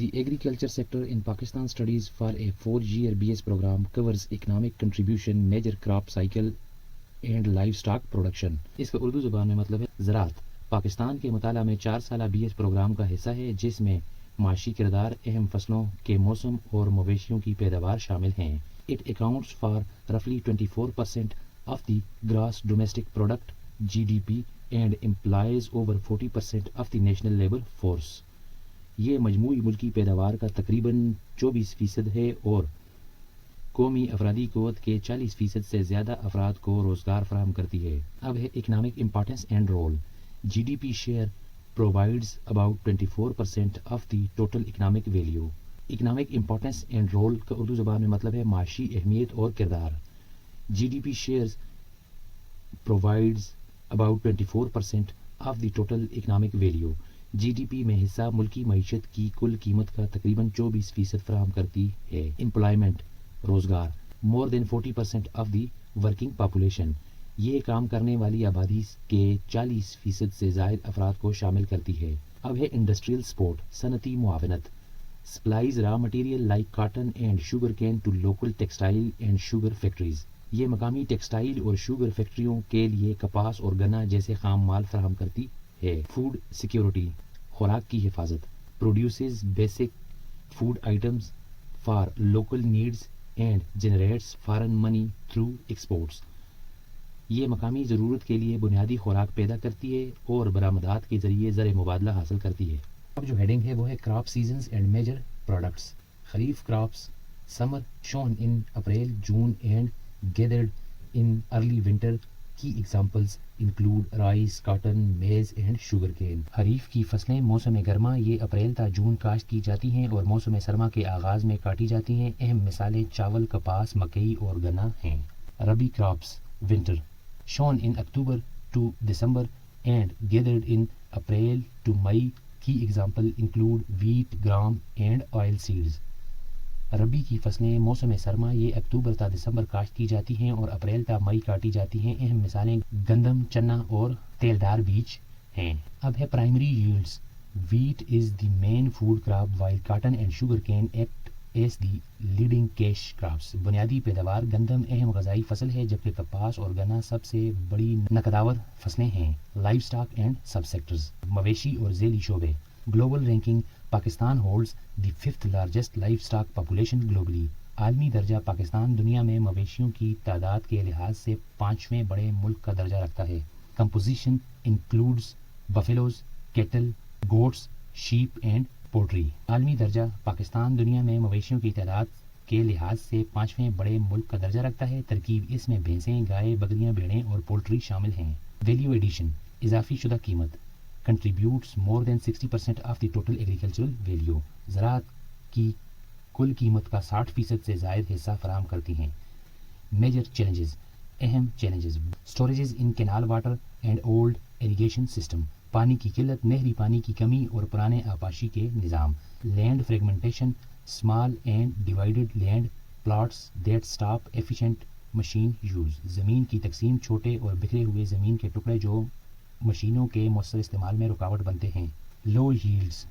The agriculture sector in Pakistan studies for a 4-year BS program covers economic contribution, major crop cycle and livestock production. اس کا اردو زبان میں مطلب ہے زراعت پاکستان کے مطالعہ میں 4 سالہ BS پروگرام کا حصہ ہے، جس میں معاشی کردار، اہم فصلوں کے موسم اور مویشیوں کی پیداوار شامل ہیں. It accounts for roughly 24% of the gross domestic product GDP and employs over 40% of the national labor force. یہ مجموعی ملکی پیداوار کا تقریباً 24% ہے اور قومی افرادی قوت کے 40% سے زیادہ افراد کو روزگار فراہم کرتی ہے. اب ہے economic importance and role. GDP share provides about 24% of the total economic value. Economic importance and role کا اردو زبان میں مطلب ہے معاشی اہمیت اور کردار. GDP shares provides about 24% of the total economic value. GDP میں حصہ ملکی معیشت کی کل قیمت کا تقریباً 24% فراہم کرتی ہے. Employment روزگار more than 40% of the working population. یہ کام کرنے والی آبادی کے 40% سے زائد افراد کو شامل کرتی ہے. اب ہے انڈسٹریل سپورٹ صنعتی معاونت. Supplies raw material like cotton and sugar cane to local textile and sugar factories. یہ مقامی ٹیکسٹائل اور شوگر فیکٹریوں کے لیے کپاس اور گنا جیسے خام مال فراہم کرتی ہے. فوڈ سیکیورٹی خوراک کی حفاظت. Produces basic food items for local needs and generates foreign money through exports. یہ مقامی ضرورت کے لیے بنیادی خوراک پیدا کرتی ہے اور برآمدات کے ذریعے زر مبادلہ حاصل کرتی ہے. اب جو ہیڈنگ ہے وہ ہے crop seasons and major products. Kharif crops summer sown in April June and gathered in early winter. کی examples include rice, cotton, maize and sugar cane. Kharif کی فصلیں موسم گرما یہ اپریل تا جون کاشت کی جاتی ہیں اور موسم سرما کے آغاز میں کاٹی جاتی ہیں. اہم مثالیں چاول، کپاس، مکئی اور گنا ہیں. Rabi crops winter sown in October to December and gathered in April to May. Key example include wheat, gram and oil seeds. Rabi کی فصلیں موسم سرما یہ اکتوبر تا دسمبر کاشت کی جاتی ہیں اور اپریل تا مئی کاٹی جاتی ہیں. اہم مثالیں گندم، چنا اور تیلدار بیج ہیں. اب ہے primary yields. Wheat is the main food crop while cotton and sugar cane act as the leading cash crops. بنیادی پیداوار گندم اہم غذائی فصل ہے جبکہ کپاس اور گنا سب سے بڑی نقدآور فصلیں ہیں. Life stock and sub sectors مویشی اور ذیلی شعبے. گلوبل رینکنگ پاکستان ہولڈز دی 5th largest life stock population globally. عالمی درجہ پاکستان دنیا میں مویشیوں کی تعداد کے لحاظ سے 5ویں بڑے ملک کا درجہ رکھتا ہے. Composition includes buffaloes, cattle, goats, sheep and poultry. عالمی درجہ پاکستان دنیا میں مویشیوں کی تعداد کے لحاظ سے 5ویں بڑے ملک کا درجہ رکھتا ہے. ترکیب اس میں بھینسیں، گائے، بکریاں، بھیڑیں اور پولٹری شامل ہیں. ویلیو ایڈیشن اضافی شدہ قیمت. Contributes more than 60% of the total agricultural value. زراعت کی کل قیمت کا 60% سے زائد حصہ فراہم کرتی ہیں. میجر چیلنجز اہم چیلنجز. Storages in canal water and old irrigation system. پانی کی قلت، نہری پانی کی کمی اور پرانے آبپاشی کے نظام. Land fragmentation small and divided land plots that stop efficient machine use. زمین کی تقسیم، چھوٹے اور بکھرے ہوئے زمین کے ٹکڑے جو مشینوں کے مؤثر استعمال میں رکاوٹ بنتے ہیں. لو ییلڈز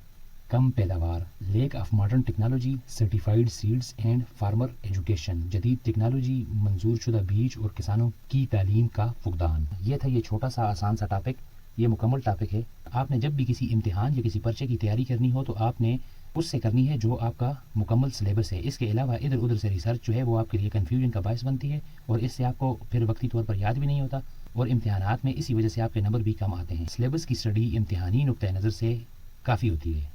کم پیداوار. Lack of modern technology, certified seeds and farmer education. جدید ٹیکنالوجی، منظور شدہ بیج اور کسانوں کی تعلیم کا فقدان. یہ تھا یہ چھوٹا سا آسان سا ٹاپک. یہ مکمل ٹاپک ہے. آپ نے جب بھی کسی امتحان یا کسی پرچے کی تیاری کرنی ہو تو آپ نے اس سے کرنی ہے جو آپ کا مکمل سلیبس ہے. اس کے علاوہ ادھر ادھر سے ریسرچ جو ہے وہ آپ کے لیے کنفیوژن کا باعث بنتی ہے اور اس سے آپ کو پھر وقتی طور پر یاد بھی نہیں ہوتا اور امتحانات میں اسی وجہ سے آپ کے نمبر بھی کم آتے ہیں. سلیبس کی اسٹڈی امتحانی نقطۂ نظر سے کافی ہوتی ہے.